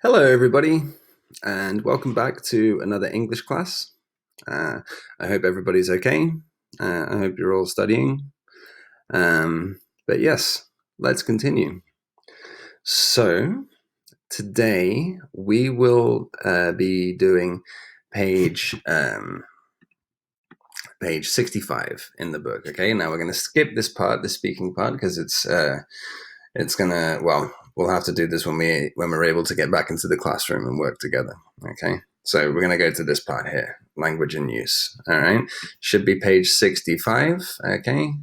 Hello, everybody, and welcome back to another English class. I hope everybody's okay. I hope you're all studying. But yes, let's continue. So, today we will be doing page 65 in the book. Okay, now we're going to skip this part, the speaking part, because it's gonna, well, we'll have to do this when we're able to get back into the classroom and work together. Okay, so we're gonna go to this part here, language in use. All right, should be page 65. Okay,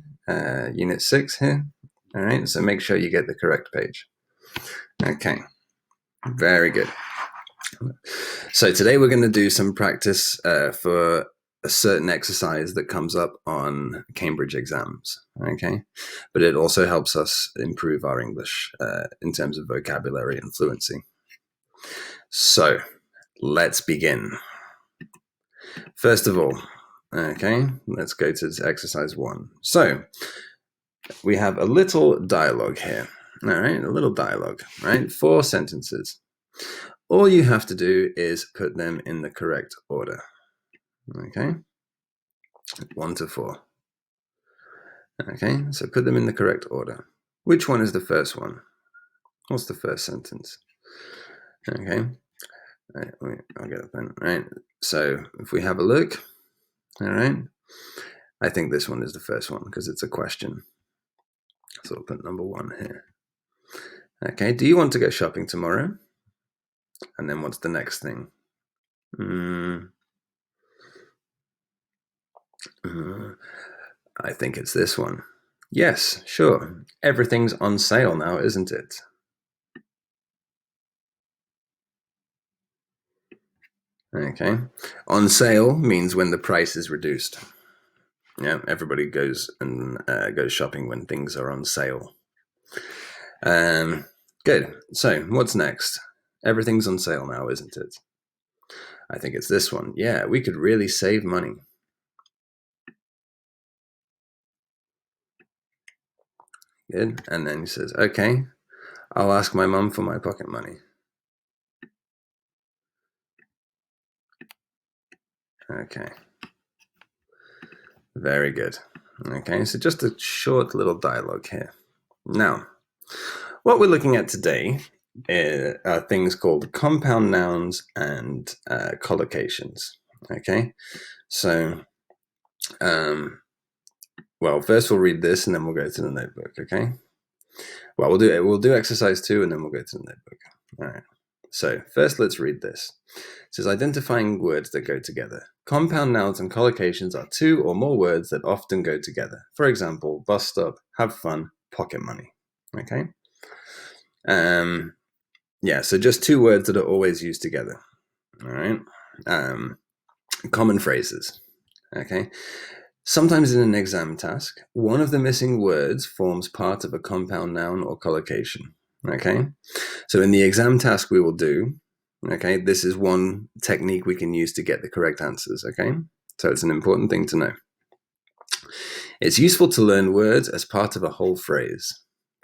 unit 6 here. All right, so make sure you get the correct page. Okay, very good. So today we're going to do some practice for a certain exercise that comes up on Cambridge exams. Okay, but it also helps us improve our English in terms of vocabulary and fluency. So let's begin. First of all, okay, let's go to exercise 1. So we have a little dialogue here. All right, a little dialogue, right? 4 sentences. All you have to do is put them in the correct order. Okay, 1 to 4. Okay, so put them in the correct order. Which one is the first one? What's the first sentence? Okay, I'll get a pen. Right, so if we have a look, all right, I think this one is the first one because it's a question. So I'll put number 1 here. Okay, do you want to go shopping tomorrow? And then what's the next thing? I think it's this one. Yes, sure. Everything's on sale now, isn't it? Okay. On sale means when the price is reduced. Yeah, everybody goes and goes shopping when things are on sale. Good. So, what's next? Everything's on sale now, isn't it? I think it's this one. Yeah, we could really save money. Good. And then he says, okay, I'll ask my mum for my pocket money. Okay. Very good. Okay, so just a short little dialogue here. Now, what we're looking at today are things called compound nouns and collocations. Okay, so well, first we'll read this and then we'll go to the notebook. Okay, well we'll do exercise 2 and then we'll go to the notebook. All right. So first, let's read this. It says identifying words that go together. Compound nouns and collocations are 2 or more words that often go together. For example, bus stop, have fun, pocket money. Okay. Yeah, so just 2 words that are always used together. All right. Common phrases. Okay. Sometimes in an exam task, one of the missing words forms part of a compound noun or collocation. Okay. So in the exam task we will do, okay, this is one technique we can use to get the correct answers. Okay. So it's an important thing to know. It's useful to learn words as part of a whole phrase.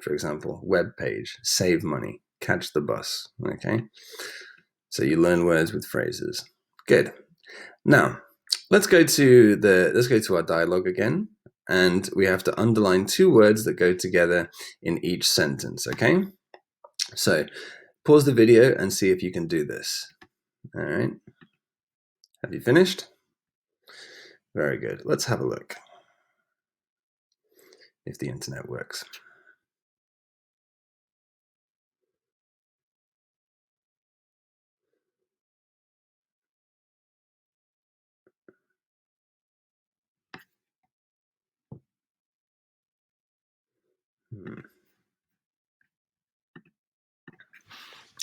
For example, web page, save money, catch the bus. Okay. So you learn words with phrases. Good. Now, let's go to our dialogue again, and we have to underline 2 words that go together in each sentence, okay? So, pause the video and see if you can do this. All right. Have you finished? Very good. Let's have a look if the internet works.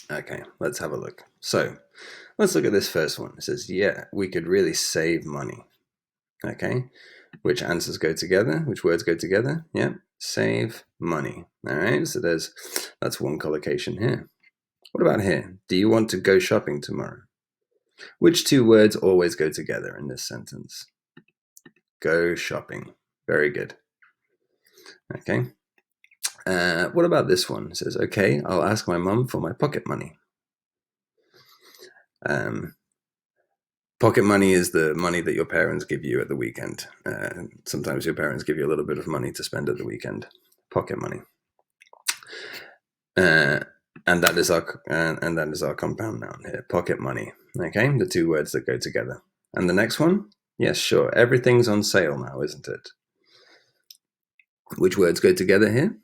Okay, let's have a look. So, let's look at this first one. It says, yeah, we could really save money. Okay, which answers go together? Which words go together? Yeah, save money. All right, so that's one collocation here. What about here? Do you want to go shopping tomorrow? Which 2 words always go together in this sentence? Go shopping. Very good. Okay. What about this one? It says, okay, I'll ask my mum for my pocket money. Pocket money is the money that your parents give you at the weekend. Sometimes your parents give you a little bit of money to spend at the weekend. Pocket money. And that is our compound noun here. Pocket money. Okay, the two words that go together. And the next one? Yes, sure. Everything's on sale now, isn't it? Which words go together here?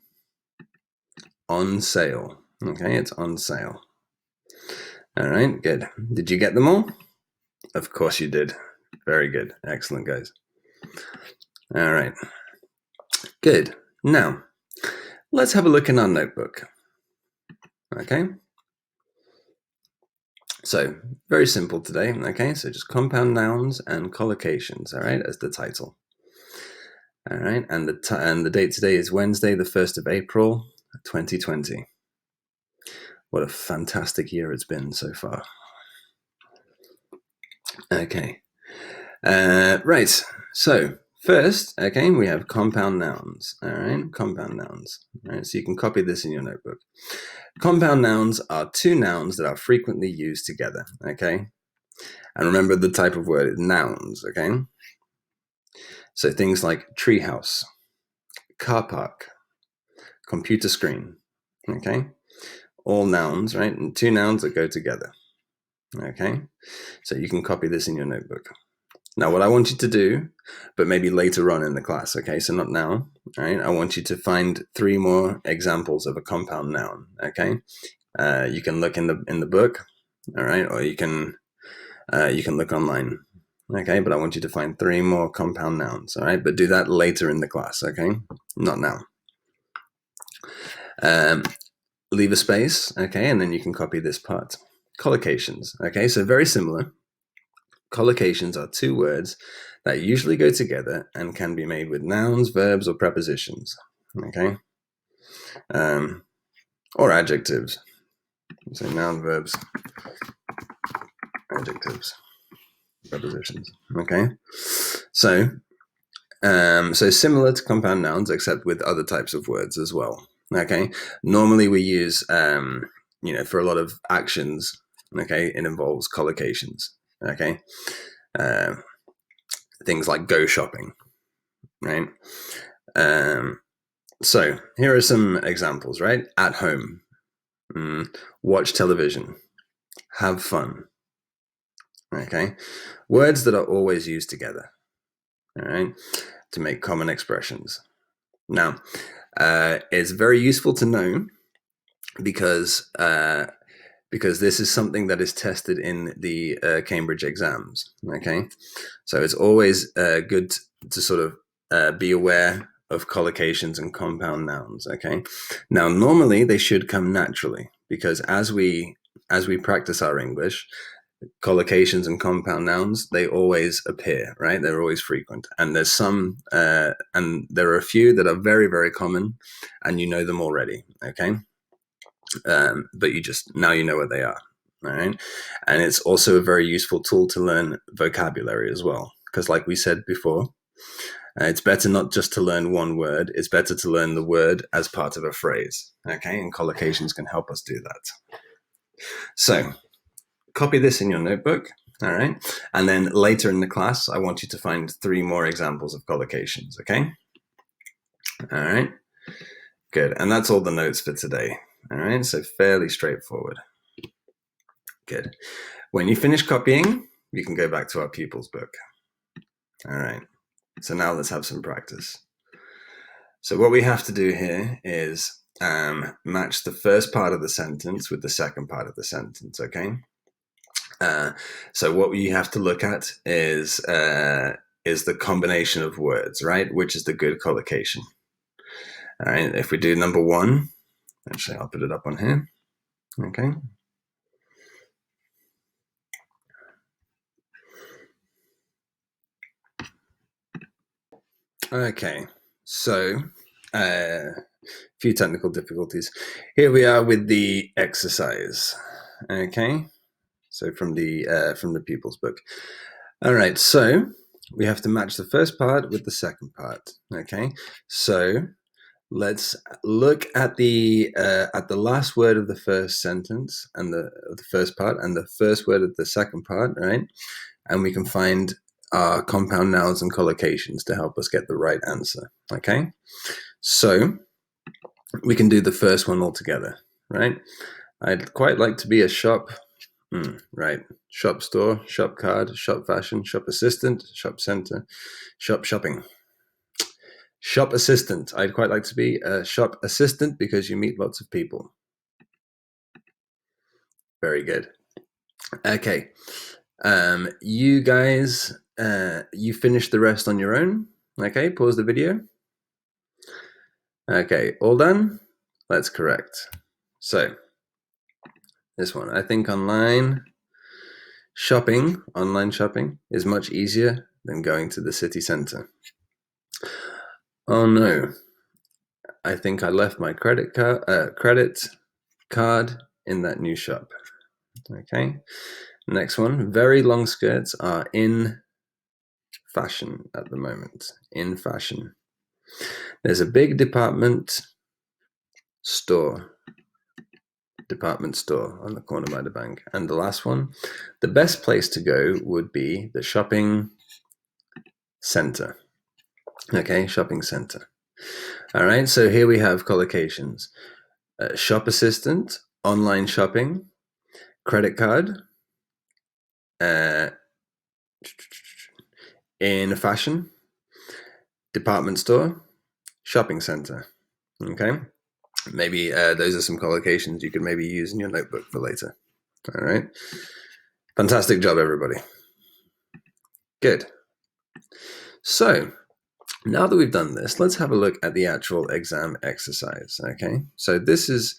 On sale. Okay, it's on sale. All right, good. Did you get them all? Of course you did. Very good. Excellent, guys. All right. Good. Now, let's have a look in our notebook. Okay. So, very simple today. Okay, so just compound nouns and collocations, all right, as the title. All right, and the date today is Wednesday, the 1st of April, 2020. What a fantastic year it's been so far. Okay. Right. So first, okay, we have compound nouns. All right, compound nouns. All right, so you can copy this in your notebook. Compound nouns are two nouns that are frequently used together. Okay, and remember the type of word is nouns. Okay, so things like treehouse, car park, computer screen. Okay, all nouns, right? And two nouns that go together. Okay, so you can copy this in your notebook. Now, what I want you to do, but maybe later on in the class, okay, so not now, right? I want you to find 3 more examples of a compound noun, okay? You can look in the book, all right, or you can look online, okay? But I want you to find 3 more compound nouns, all right? But do that later in the class, okay? Not now. Leave a space, okay, and then you can copy this part. Collocations, okay, so very similar. Collocations are 2 words that usually go together and can be made with nouns, verbs, or prepositions. Okay, or adjectives. So noun, verbs, adjectives, prepositions. Okay, so similar to compound nouns, except with other types of words as well. Okay, normally we use for a lot of actions. Okay, it involves collocations. Okay. Things like go shopping, right? So here are some examples, right? At home, watch television, have fun. Okay, words that are always used together, all right, to make common expressions. Now, it's very useful to know because this is something that is tested in the Cambridge exams. Okay, so it's always good to sort of be aware of collocations and compound nouns. Okay, now normally they should come naturally because as we practice our English, collocations and compound nouns, they always appear, right? They're always frequent, and there's some and there are a few that are very, very common, and you know them already. Okay. But now you know what they are, all right? And it's also a very useful tool to learn vocabulary as well, because like we said before, it's better not just to learn one word, it's better to learn the word as part of a phrase, okay? And collocations can help us do that. So copy this in your notebook, all right? And then later in the class, I want you to find 3 more examples of collocations, okay? All right, good. And that's all the notes for today. All right, so fairly straightforward. Good. When you finish copying, you can go back to our pupils book. All right, so now let's have some practice. So what we have to do here is match the first part of the sentence with the second part of the sentence, okay? So what we have to look at is the combination of words, right? Which is the good collocation. All right, if we do number 1, actually I'll put it up on here, okay? Okay, so a few technical difficulties. Here we are with the exercise. Okay, so from the pupils book. All right, so we have to match the first part with the second part. Okay, so let's look at the last word of the first sentence and the first part and the first word of the second part, right? And we can find our compound nouns and collocations to help us get the right answer. Okay, so we can do the first one all together, right? I'd quite like to be a shop. Right. Shop store, shop card, shop fashion, shop assistant, shop center, shop shopping. Shop assistant. I'd quite like to be a shop assistant because you meet lots of people. Very good. Okay. You guys, you finish the rest on your own. Okay, pause the video. Okay, all done? That's correct. So, this one, I think online shopping is much easier than going to the city center. Oh no, I think I left my credit card in that new shop. Okay, next one, very long skirts are in fashion at the moment. In fashion. There's a big department store on the corner by the bank. And the last one, the best place to go would be the shopping center. Okay, shopping center. All right, so here we have collocations. Shop assistant, online shopping, credit card, in fashion, department store, shopping center. Okay, maybe those are some collocations you could maybe use in your notebook for later. All right, fantastic job, everybody. Good. So now that we've done this, let's have a look at the actual exam exercise. Okay, so this is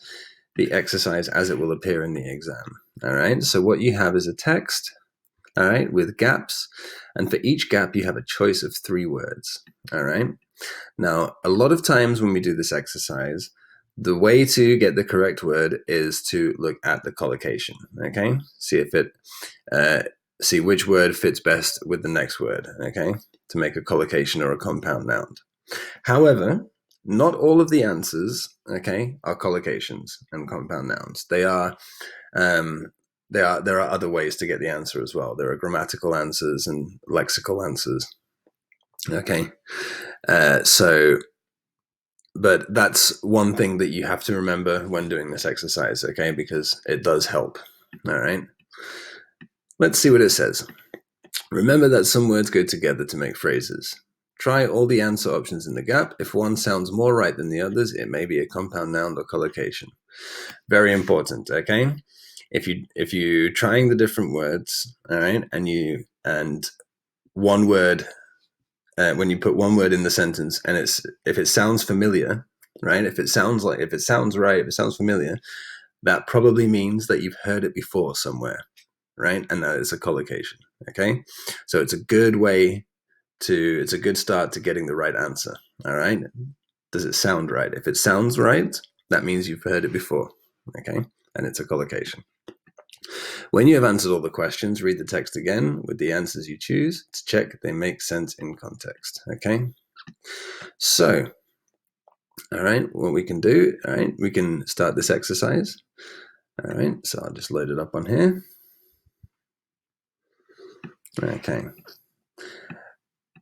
the exercise as it will appear in the exam. All right, so what you have is a text, all right, with gaps, and for each gap you have a choice of 3 words. All right, now a lot of times when we do this exercise, the way to get the correct word is to look at the collocation. Okay, see if it see which word fits best with the next word. Okay, to make a collocation or a compound noun. However, not all of the answers, okay, are collocations and compound nouns. There are other ways to get the answer as well. There are grammatical answers and lexical answers. Okay, but that's one thing that you have to remember when doing this exercise, okay, because it does help. All right, let's see what it says. Remember that some words go together to make phrases. Try all the answer options in the gap. If one sounds more right than the others, it may be a compound noun or collocation. Very important, okay? If you trying the different words, all right, and one word, when you put one word in the sentence, and if it sounds familiar, right? If it sounds right, if it sounds familiar, that probably means that you've heard it before somewhere, right? And that is a collocation. Okay, so it's a good start to getting the right answer. All right, does it sound right? If it sounds right, that means you've heard it before. Okay, and it's a collocation. When you have answered all the questions, read the text again with the answers you choose to check they make sense in context. Okay, so all right, what we can do, all right, we can start this exercise. All right, so I'll just load it up on here. Okay.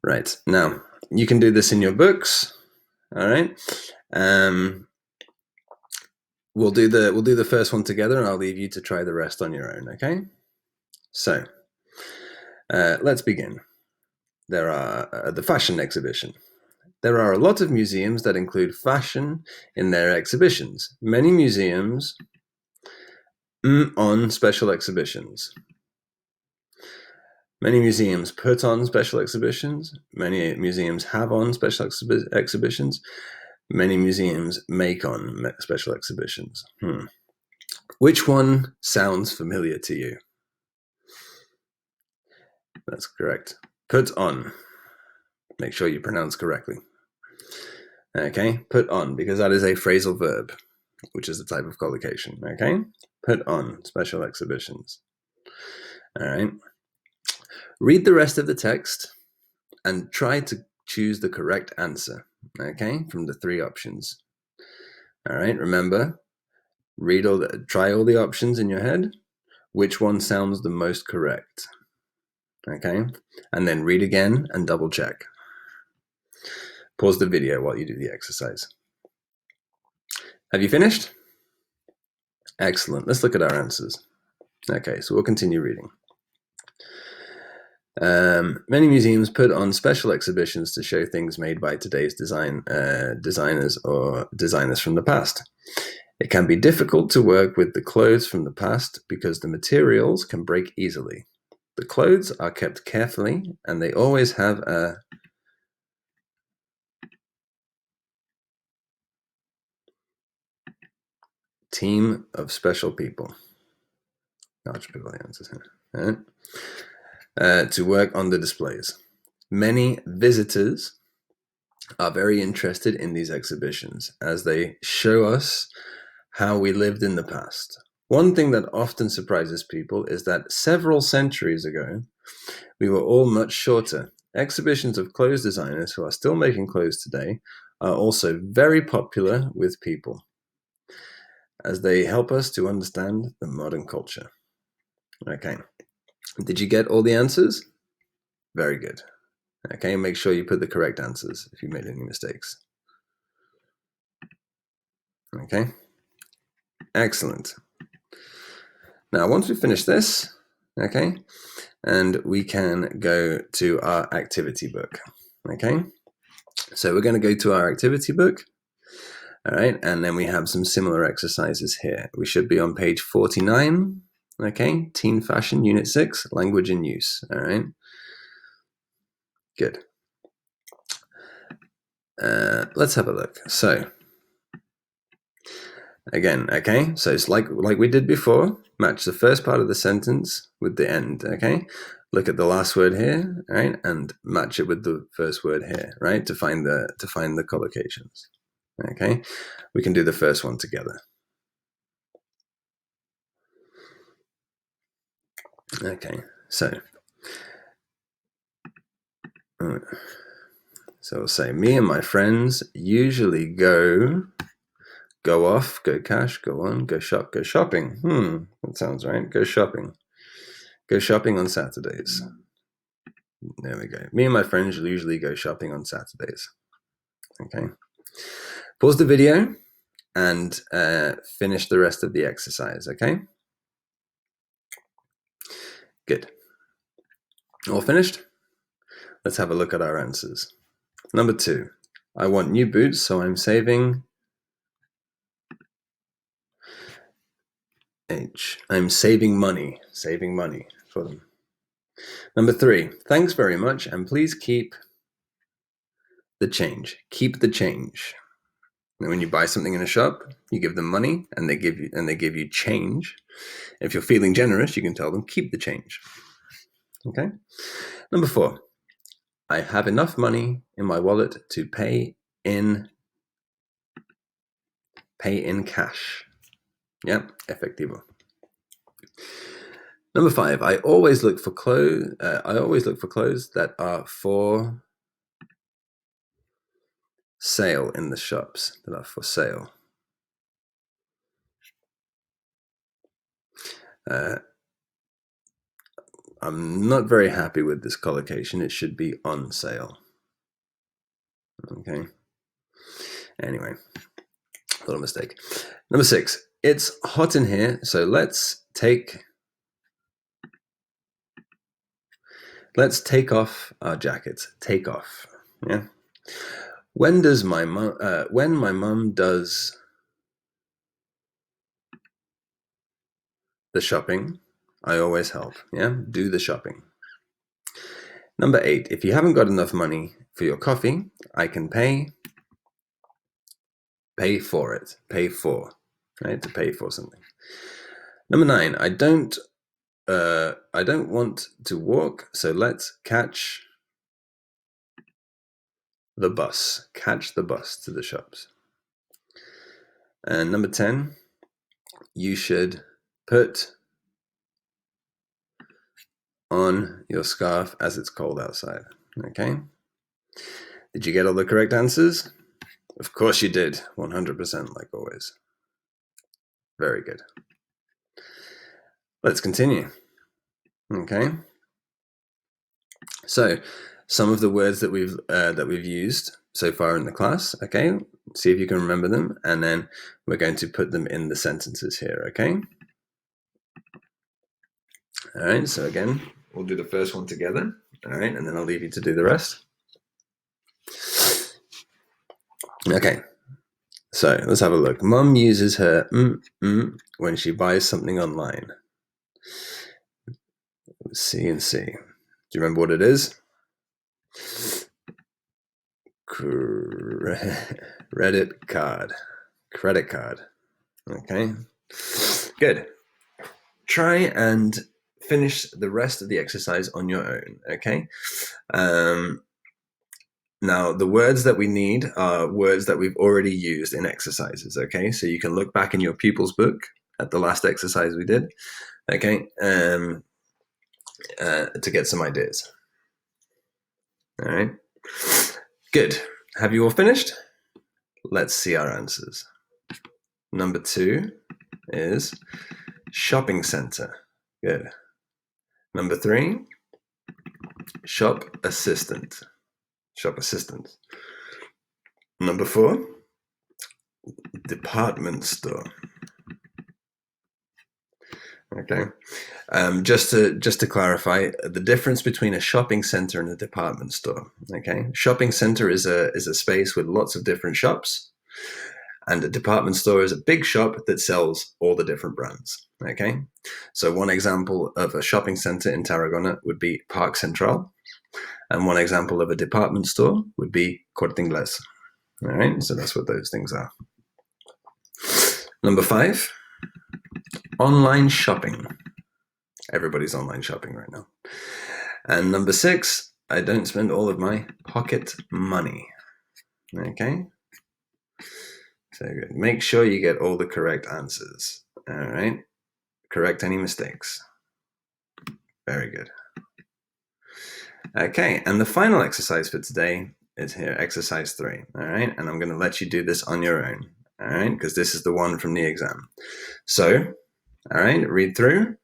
Right, now you can do this in your books. All right. We'll do the first one together, and I'll leave you to try the rest on your own. Okay. So let's begin. There are the fashion exhibition. There are a lot of museums that include fashion in their exhibitions. Many museums on special exhibitions. Many museums put on special exhibitions. Many museums have on special exhibitions. Many museums make on special exhibitions. Which one sounds familiar to you? That's correct. Put on. Make sure you pronounce correctly. Okay, put on, because that is a phrasal verb, which is a type of collocation. Okay, put on special exhibitions. All right. Read the rest of the text and try to choose the correct answer, okay, from the 3 options. All right, remember, try all the options in your head. Which one sounds the most correct? Okay, and then read again and double check. Pause the video while you do the exercise. Have you finished? Excellent. Let's look at our answers. Okay, so we'll continue reading. Many museums put on special exhibitions to show things made by today's designers or designers from the past. It can be difficult to work with the clothes from the past because the materials can break easily. The clothes are kept carefully and they always have a team of special people. To work on the displays. Many visitors are very interested in these exhibitions as they show us how we lived in the past. One thing that often surprises people is that several centuries ago, we were all much shorter. Exhibitions of clothes designers who are still making clothes today are also very popular with people as they help us to understand the modern culture. Okay, did you get all the answers? Very good. Okay, make sure you put the correct answers if you made any mistakes. Okay, excellent. Now, once we finish this, okay, and we can go to our activity book. Okay, so we're going to go to our activity book. All right, and then we have some similar exercises here. We should be on page 49. Okay, Teen Fashion, Unit 6, Language in Use. All right, good. Let's have a look. So, again, okay, so it's like we did before. Match the first part of the sentence with the end, okay? Look at the last word here, right, and match it with the first word here, right, to find the collocations. Okay, we can do the first one together. Okay, so we'll say, me and my friends usually go off, go cash, go on, go shop, go shopping. That sounds right. Go shopping. Go shopping on Saturdays. There we go. Me and my friends usually go shopping on Saturdays. Okay. Pause the video and finish the rest of the exercise, okay? Good. All finished? Let's have a look at our answers. Number 2, I want new boots, so I'm saving I'm saving money for them. Number 3, thanks very much, and please keep the change. Keep the change. And when you buy something in a shop, you give them money, and they give you change. If you're feeling generous, you can tell them keep the change. Okay. Number 4, I have enough money in my wallet to pay in cash. Yeah, efectivo. Number 5, I always look for clothes that are for sale in the shops. That are for sale. I'm not very happy with this collocation. It should be on sale. Okay. Anyway, little mistake. Number 6, it's hot in here, so let's take off our jackets. Take off. Yeah. When my mum does the shopping, I always help. Yeah. Do the shopping. Number 8, if you haven't got enough money for your coffee, I can pay for it. Pay for. Right? To pay for something. Number 9, I don't want to walk, so let's catch the bus. Catch the bus to the shops. And number 10, you should put on your scarf as it's cold outside. Okay? Did you get all the correct answers? Of course you did, 100% like always. Very good. Let's continue. Okay. So, some of the words that we've used so far in the class. Okay, see if you can remember them, and then we're going to put them in the sentences here. Okay. All right. So again, we'll do the first one together. All right, and then I'll leave you to do the rest. Okay. So let's have a look. Mum uses her when she buys something online. C and C. Do you remember what it is? Credit card. Credit card. Okay. Good. Try and finish the rest of the exercise on your own. Okay. Now, the words that we need are words that we've already used in exercises. Okay. So you can look back in your pupils book at the last exercise we did. Okay. To get some ideas. All right. Good. Have you all finished? Let's see our answers. Number 2 is shopping center. Good. Number 3, shop assistant. Shop assistant. Number 4, department store. Okay. Just to clarify, the difference between a shopping center and a department store. Okay. Shopping center is a space with lots of different shops, and a department store is a big shop that sells all the different brands. Okay. So one example of a shopping center in Tarragona would be Park Central, and one example of a department store would be Corte Inglés. All right. So that's what those things are. Number 5. Online shopping. Everybody's online shopping right now. And number 6, I don't spend all of my pocket money. Okay. So good. Make sure you get all the correct answers. All right. Correct any mistakes. Very good. Okay. And the final exercise for today is here, exercise 3. All right. And I'm going to let you do this on your own. All right. Because this is the one from the exam. So, all right, read through.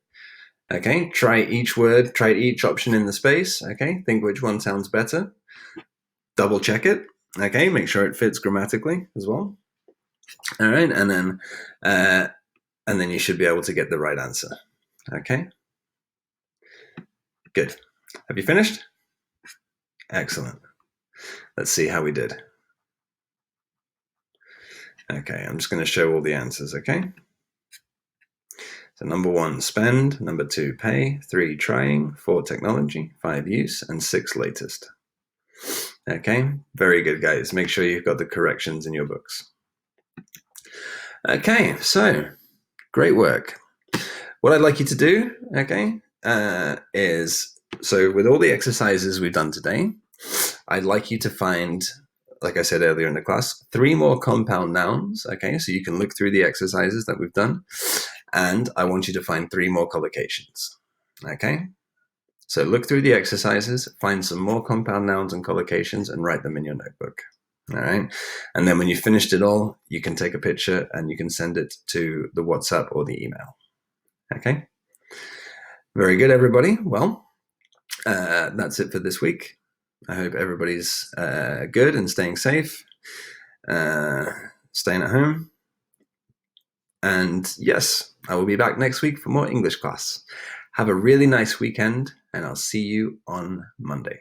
Okay, try each word, try each option in the space. Okay, think which one sounds better. Double check it. Okay, make sure it fits grammatically as well. All right, and then you should be able to get the right answer. Okay, good. Have you finished? Excellent. Let's see how we did. Okay, I'm just going to show all the answers. Okay. So number 1, spend. Number 2, pay. 3, trying. 4, technology. 5, use. And 6, latest. Okay, very good, guys. Make sure you've got the corrections in your books. Okay, so great work. What I'd like you to do, okay, is, so with all the exercises we've done today, I'd like you to find, like I said earlier in the class, 3 more compound nouns, okay, so you can look through the exercises that we've done. And I want you to find 3 more collocations. Okay? So look through the exercises, find some more compound nouns and collocations, and write them in your notebook. All right? And then when you've finished it all, you can take a picture and you can send it to the WhatsApp or the email. Okay? Very good, everybody. Well, that's it for this week. I hope everybody's good and staying safe, staying at home. And yes, I will be back next week for more English class. Have a really nice weekend, and I'll see you on Monday.